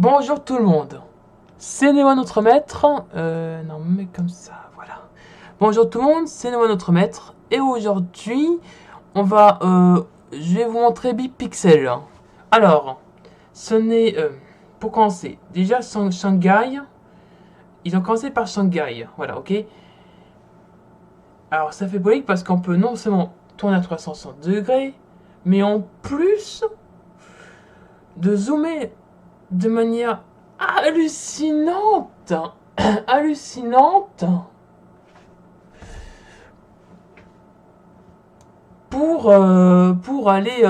Bonjour tout le monde, c'est Néo notre maître, non mais comme ça, voilà. Bonjour tout le monde, c'est Néo notre maître, et aujourd'hui, je vais vous montrer Bipixel. Alors, ce n'est, pour commencer, déjà Shanghai, ils ont commencé par Shanghai, voilà, ok. Alors ça fait polémique parce qu'on peut non seulement tourner à 360 degrés, mais en plus de zoomer de manière hallucinante, hallucinante, pour aller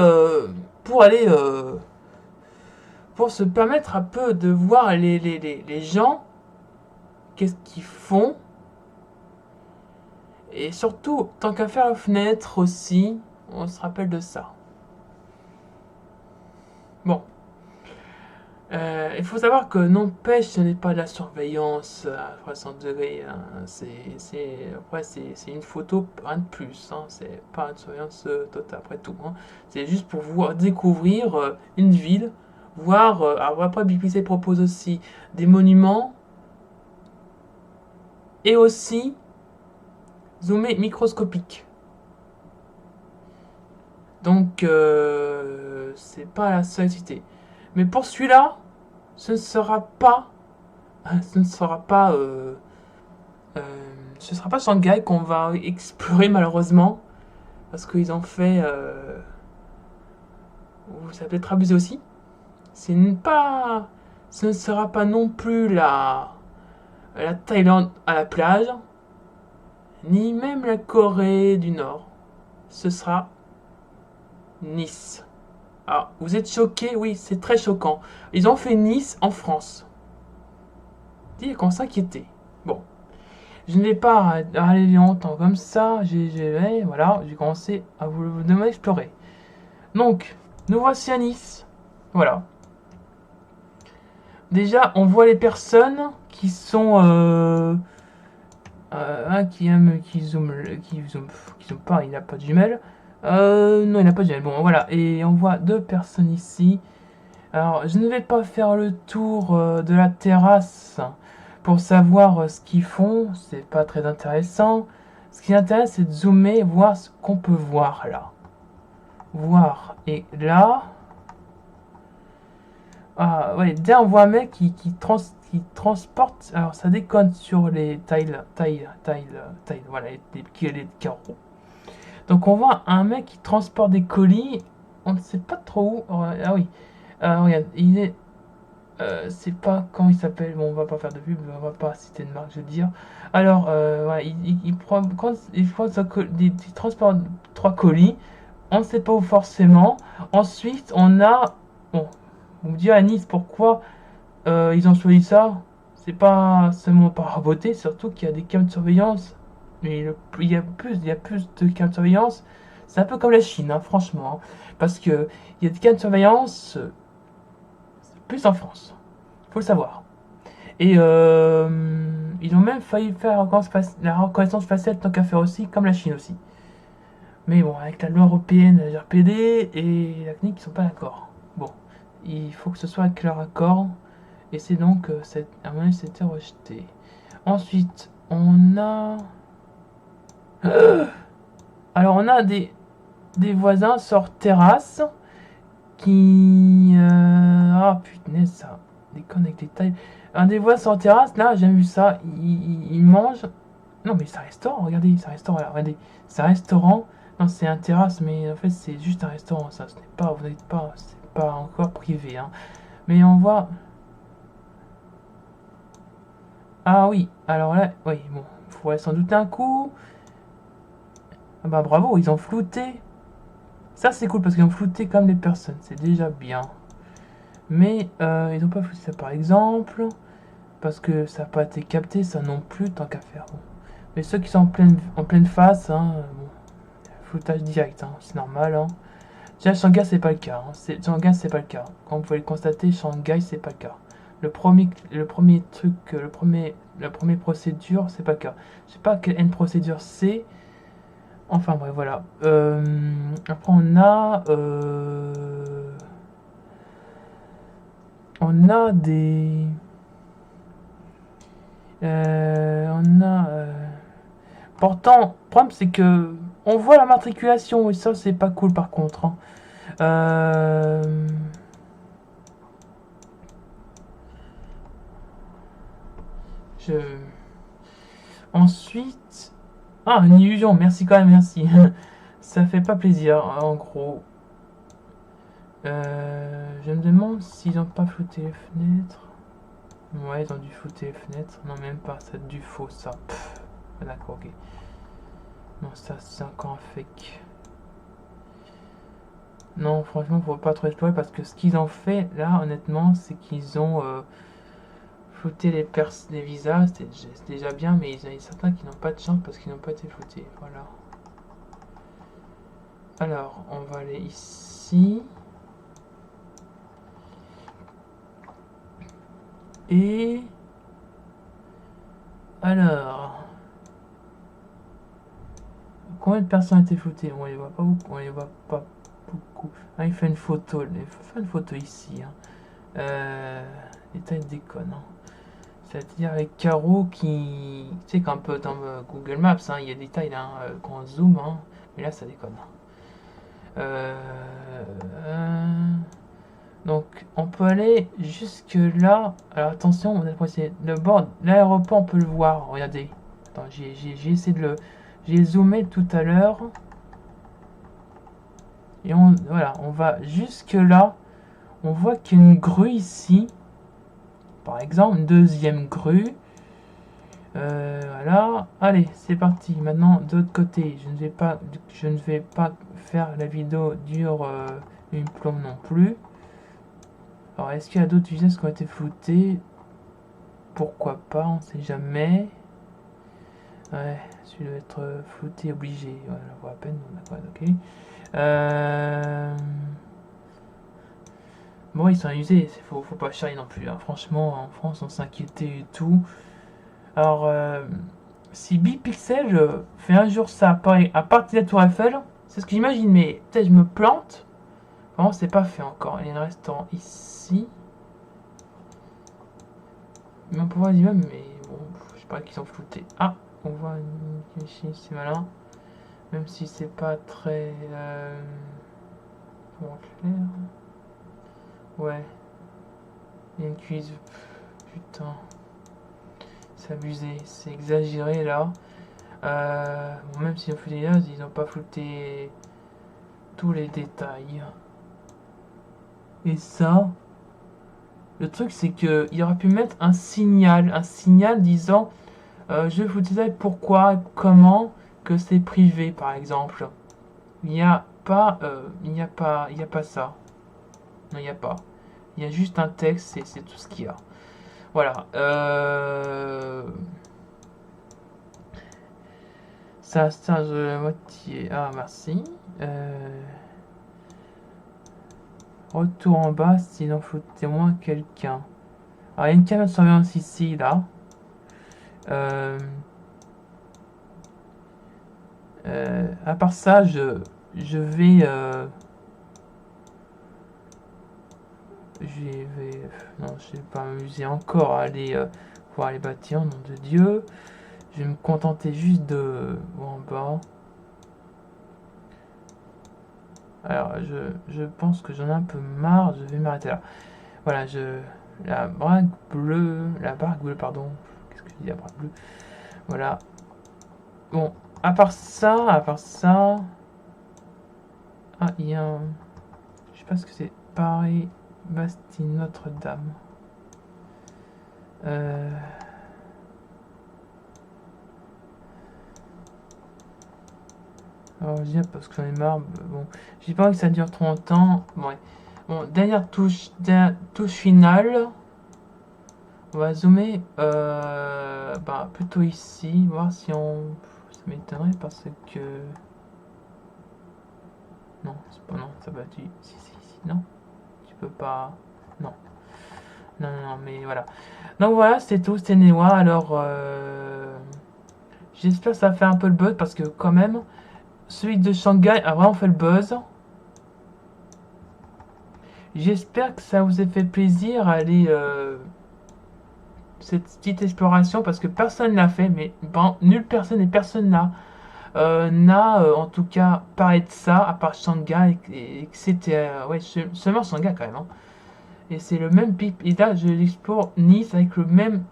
pour se permettre un peu de voir les gens, qu'est-ce qu'ils font, et surtout tant qu'à faire la fenêtre aussi, on se rappelle de ça. Bon, il faut savoir que n'empêche, ce n'est pas de la surveillance à 60 degrés. Hein. C'est une photo, rien de plus. Hein. C'est pas une surveillance totale après tout. Hein. C'est juste pour voir, découvrir une ville, voir. Alors après, BPC propose aussi des monuments et aussi zoomer microscopique. Donc, c'est pas la seule cité. Mais pour celui-là, ce ne sera pas ce ne sera pas euh, ce sera pas Shanghai qu'on va explorer malheureusement parce qu'ils ont fait ça peut être abusé aussi. C'est pas ce ne sera pas non plus la Thaïlande à la plage ni même la Corée du Nord. Ce sera Nice. Ah, vous êtes choqués? Oui, c'est très choquant. Ils ont fait Nice en France. Dis qu'on s'inquiétait. Bon, je n'ai pas aller longtemps comme ça. Voilà, j'ai commencé à vous demander explorer. Donc, nous voici à Nice. Voilà. Déjà, on voit les personnes qui sont qui aime qui zoome pas. Il n'a pas de jumelles. Non, il n'a pas de jumelles. Bon, voilà. Et on voit deux personnes ici. Alors, je ne vais pas faire le tour de la terrasse pour savoir ce qu'ils font. C'est pas très intéressant. Ce qui intéresse, c'est de zoomer, voir ce qu'on peut voir là. Voir. Et là. Ah, ouais, déjà on voit un mec qui transporte. Alors, ça déconne sur les tiles, voilà, les carreaux. Donc, on voit un mec qui transporte des colis. On ne sait pas trop où. Ah oui. Regarde, il est c'est pas comment il s'appelle. Bon, on va pas faire de pub, on va pas citer de marque, je veux dire. Alors, voilà, il prend, quand il transporte trois colis, on ne sait pas où forcément. Ensuite, on a. Bon, vous me direz à Nice pourquoi ils ont choisi ça. C'est pas seulement par beauté, surtout qu'il y a des caméras de surveillance. Mais il y a plus de caméras de surveillance. C'est un peu comme la Chine, hein, franchement. Hein. Parce que il y a des caméras de surveillance plus en France. Faut le savoir. Et ils ont même failli faire la reconnaissance faciale tant qu'à faire aussi, comme la Chine aussi. Mais bon, avec la loi européenne, la RPD et la CNIC, ils sont pas d'accord. Bon, il faut que ce soit avec leur accord. Et c'est donc, à mon avis, c'était rejeté. Ensuite, on a... Alors, on a des voisins sur terrasse qui... Ah, putain, ça déconne avec les tailles. Un des voisins sur terrasse, là, j'ai vu ça, il mange... Non, mais c'est un restaurant, regardez, c'est un restaurant, là, regardez. C'est un restaurant, non, c'est un terrasse, mais en fait, c'est juste un restaurant, ça, ce n'est pas, vous n'êtes pas, c'est pas encore privé, hein. Mais on voit... Ah oui, alors là, oui, bon, il faudrait sans doute un coup. Ah bah bravo, ils ont flouté. Ça, c'est cool, parce qu'ils ont flouté comme les personnes, c'est déjà bien. Mais ils n'ont pas flouté ça, par exemple, parce que ça n'a pas été capté, ça non plus, tant qu'à faire. Bon. Mais ceux qui sont en pleine face, hein, bon, floutage direct, hein, c'est normal. Hein. Déjà, Shanghai, c'est pas le cas. Hein. Shanghai, c'est pas le cas. Comme vous pouvez le constater, Shanghai, c'est pas le cas. Le premier truc, la première procédure, c'est pas le cas. Je sais pas quelle N procédure c'est. Enfin, bref, voilà. Après, on on a des... on a... Pourtant, le problème c'est que on voit la matriculation et ça c'est pas cool par contre. Hein. Je... Ensuite... Ah, une illusion, merci quand même, merci. Ça fait pas plaisir, en gros. Je me demande s'ils ont pas flouté les fenêtres. Ouais, ils ont dû flouter les fenêtres. Non, même pas, c'est du faux, ça. D'accord, ok. Non, ça, c'est encore un fake. Non, franchement, faut pas trop explorer parce que ce qu'ils ont fait, là, honnêtement, c'est qu'ils ont flouté les visages. C'est déjà bien, mais il y en a certains qui n'ont pas de chance parce qu'ils n'ont pas été floutés. Voilà. Alors, on va aller ici. Et... Alors... Combien de personnes ont été floutées? On les voit pas beaucoup. On les voit pas beaucoup. Ah, il fait une photo. Il faut faire une photo ici. Hein. Les tailles déconnent. Hein. C'est-à-dire les carreaux qui... Tu sais qu'un peu dans Google Maps, hein, il y a des tailles là, quand on zoom. Hein, mais là, ça déconne. Donc, on peut aller jusque là. Alors, attention, on a le bord. L'aéroport, on peut le voir. Regardez. Attends, j'ai essayé de le... J'ai zoomé tout à l'heure. Et voilà, on va jusque là. On voit qu'il y a une grue ici. Par exemple, une deuxième grue. Voilà. Allez, c'est parti. Maintenant, de l'autre côté, je ne vais pas faire la vidéo dure une plombe non plus. Alors, est-ce qu'il y a d'autres visages qui ont été floutés? Pourquoi pas, on sait jamais. Ouais, celui doit être flouté obligé. Voilà, on voit à peine. D'accord, ok. Bon, ils sont amusés, faut pas charrier non plus. Hein. Franchement, en France, on s'inquiétait et tout. Alors, si Bipixel fait un jour ça à partir de la Tour Eiffel, c'est ce que j'imagine, mais peut-être je me plante. Vraiment, c'est pas fait encore. Il y a un restaurant ici. Mais on peut voir l'immeuble, mais bon, je sais pas qu'ils sont floutés. Ah, on voit une ici, c'est malin. Même si c'est pas très clair. Ouais. Il y a une cuisse. Putain. C'est abusé. C'est exagéré là. Bon, même s'ils ont flouté là, ils n'ont pas flouté tous les détails. Et ça. Le truc c'est que il aurait pu mettre un signal disant je vais vous dire pourquoi, comment, que c'est privé par exemple. Il n'y a pas ça. Non, il n'y a pas. Il y a juste un texte et c'est tout ce qu'il y a. Voilà. Ça charge la moitié. Ah, merci. Retour en bas, sinon faut témoin quelqu'un. Alors, il y a une caméra de surveillance ici, là. À part ça, je vais... non, je vais pas m'amuser encore à aller voir les bâtiments, nom de Dieu. Je vais me contenter juste de... en bas. Alors, je pense que j'en ai un peu marre. Je vais m'arrêter là. Voilà, la barre bleue, pardon. Qu'est-ce que je dis, la barre bleue? Voilà. Bon, à part ça... Ah, il y a un... Je sais pas ce que c'est. Paris, Bastille, Notre-Dame. Alors, je dis parce que j'en ai marre. Bon, j'ai pas envie que ça dure trop longtemps. Ouais. Bon, dernière touche finale. On va zoomer plutôt ici, voir si on... Ça m'étonnerait parce que... Non, c'est pas... Non, ça va... Si, non. Tu peux pas... Non. Non, mais voilà. Donc voilà, c'est tout, c'était Newa. Alors, j'espère que ça va faire un peu le buzz parce que quand même, celui de Shanghai a vraiment fait le buzz. J'espère que ça vous a fait plaisir à aller cette petite exploration parce que personne l'a fait, mais bon, nulle personne et personne n'a en tout cas parlé de ça à part Shanga et que c'était ouais seulement Shanga quand même. Hein. Et c'est le même bip et là je l'explore Nice avec le même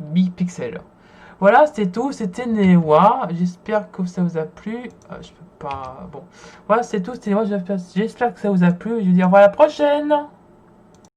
big pixel. Voilà, c'était tout, c'était Newa. J'espère que ça vous a plu. Je peux pas. Bon, voilà, c'est tout, c'était Newa. J'espère que ça vous a plu. Je vais dire, voilà, à la prochaine!